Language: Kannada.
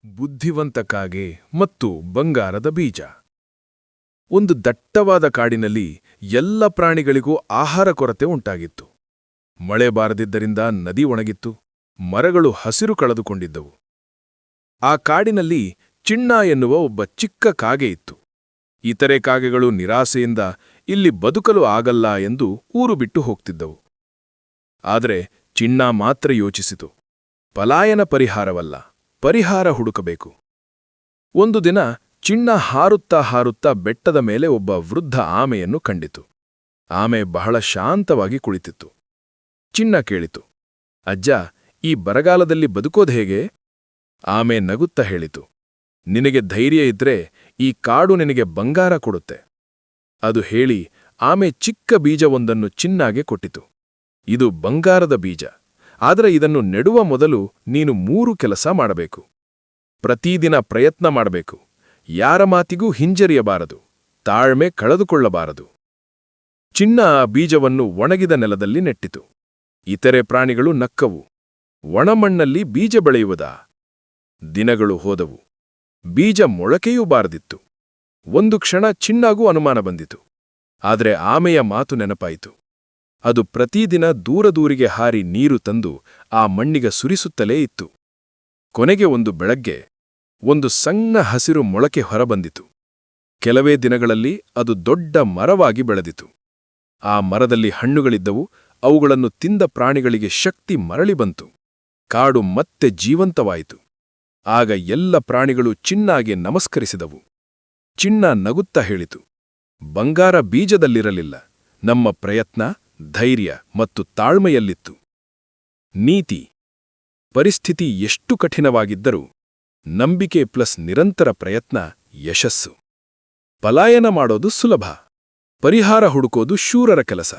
ಬುದ್ಧಿವಂತ ಕಾಗೆ ಮತ್ತು ಬಂಗಾರದ ಬೀಜ. ಒಂದು ದಟ್ಟವಾದ ಕಾಡಿನಲ್ಲಿ ಎಲ್ಲ ಪ್ರಾಣಿಗಳಿಗೂ ಆಹಾರ ಕೊರತೆ ಉಂಟಾಗಿತ್ತು. ಮಳೆ ಬಾರದಿದ್ದರಿಂದ ನದಿ ಒಣಗಿತ್ತು, ಮರಗಳು ಹಸಿರು ಕಳೆದುಕೊಂಡಿದ್ದವು. ಆ ಕಾಡಿನಲ್ಲಿ ಚಿಣ್ಣ ಎನ್ನುವ ಒಬ್ಬ ಚಿಕ್ಕ ಕಾಗೆ ಇತ್ತು. ಇತರೆ ಕಾಗೆಗಳು ನಿರಾಸೆಯಿಂದ ಇಲ್ಲಿ ಬದುಕಲು ಆಗಲ್ಲ ಎಂದು ಊರು ಬಿಟ್ಟು ಹೋಗ್ತಿದ್ದವು. ಆದರೆ ಚಿಣ್ಣ ಮಾತ್ರ ಯೋಚಿಸಿತು, ಪಲಾಯನ ಪರಿಹಾರವಲ್ಲ, ಪರಿಹಾರ ಹುಡುಕಬೇಕು. ಒಂದು ದಿನ ಚಿಣ್ಣ ಹಾರುತ್ತಾ ಹಾರುತ್ತಾ ಬೆಟ್ಟದ ಮೇಲೆ ಒಬ್ಬ ವೃದ್ಧ ಆಮೆಯನ್ನು ಕಂಡಿತು. ಆಮೆ ಬಹಳ ಶಾಂತವಾಗಿ ಕುಳಿತಿತ್ತು. ಚಿಣ್ಣ ಕೇಳಿತು, ಅಜ್ಜ, ಈ ಬರಗಾಲದಲ್ಲಿ ಬದುಕೋದು ಹೇಗೆ? ಆಮೆ ನಗುತ್ತಾ ಹೇಳಿತು, ನಿನಗೆ ಧೈರ್ಯ ಇದ್ರೆ ಈ ಕಾಡು ನಿನಗೆ ಬಂಗಾರ ಕೊಡುತ್ತೆ. ಅದು ಹೇಳಿ ಆಮೆ ಚಿಕ್ಕ ಬೀಜವೊಂದನ್ನು ಚಿಣ್ಣಗೆ ಕೊಟ್ಟಿತು. ಇದು ಬಂಗಾರದ ಬೀಜ, ಆದರೆ ಇದನ್ನು ನೆಡುವ ಮೊದಲು ನೀನು 3 ಕೆಲಸ ಮಾಡಬೇಕು. ಪ್ರತಿದಿನ ಪ್ರಯತ್ನ ಮಾಡಬೇಕು, ಯಾರ ಮಾತಿಗೂ ಹಿಂಜರಿಯಬಾರದು, ತಾಳ್ಮೆ ಕಳೆದುಕೊಳ್ಳಬಾರದು. ಚಿಣ್ಣ ಆ ಬೀಜವನ್ನು ಒಣಗಿದ ನೆಲದಲ್ಲಿ ನೆಟ್ಟಿತು. ಇತರೆ ಪ್ರಾಣಿಗಳು ನಕ್ಕವು. ಒಣಮಣ್ಣಲ್ಲಿ ಬೀಜ ಬೆಳೆಯುವುದಾ? ದಿನಗಳು ಹೋದವು. ಬೀಜ ಮೊಳಕೆಯೂ ಬಾರದಿತ್ತು. ಒಂದು ಕ್ಷಣ ಚಿಣ್ಣಗೂ ಅನುಮಾನ ಬಂದಿತು. ಆದರೆ ಆಮೆಯ ಮಾತು ನೆನಪಾಯಿತು. ಅದು ಪ್ರತಿದಿನ ದೂರದೂರಿಗೆ ಹಾರಿ ನೀರು ತಂದು ಆ ಮಣ್ಣಿಗೆ ಸುರಿಸುತ್ತಲೇ ಇತ್ತು. ಕೊನೆಗೆ ಒಂದು ಬೆಳಗ್ಗೆ ಒಂದು ಸಣ್ಣ ಹಸಿರು ಮೊಳಕೆ ಹೊರಬಂದಿತು. ಕೆಲವೇ ದಿನಗಳಲ್ಲಿ ಅದು ದೊಡ್ಡ ಮರವಾಗಿ ಬೆಳೆದಿತು. ಆ ಮರದಲ್ಲಿ ಹಣ್ಣುಗಳಿದ್ದವು. ಅವುಗಳನ್ನು ತಿಂದ ಪ್ರಾಣಿಗಳಿಗೆ ಶಕ್ತಿ ಮರಳಿ ಬಂತು. ಕಾಡು ಮತ್ತೆ ಜೀವಂತವಾಯಿತು. ಆಗ ಎಲ್ಲ ಪ್ರಾಣಿಗಳು ಚಿಣ್ಣಗೆ ನಮಸ್ಕರಿಸಿದವು. ಚಿಣ್ಣ ನಗುತ್ತಾ ಹೇಳಿತು, ಬಂಗಾರ ಬೀಜದಲ್ಲಿರಲಿಲ್ಲ, ನಮ್ಮ ಪ್ರಯತ್ನ, ಧೈರ್ಯ ಮತ್ತು ತಾಳ್ಮೆಯಲ್ಲಿತ್ತು. ನೀತಿ: ಪರಿಸ್ಥಿತಿ ಎಷ್ಟು ಕಠಿಣವಾಗಿದ್ದರೂ ನಂಬಿಕೆ ಪ್ಲಸ್ ನಿರಂತರ ಪ್ರಯತ್ನ ಯಶಸ್ಸು. ಪಲಾಯನ ಮಾಡೋದು ಸುಲಭ, ಪರಿಹಾರ ಹುಡುಕೋದು ಶೂರರ ಕೆಲಸ.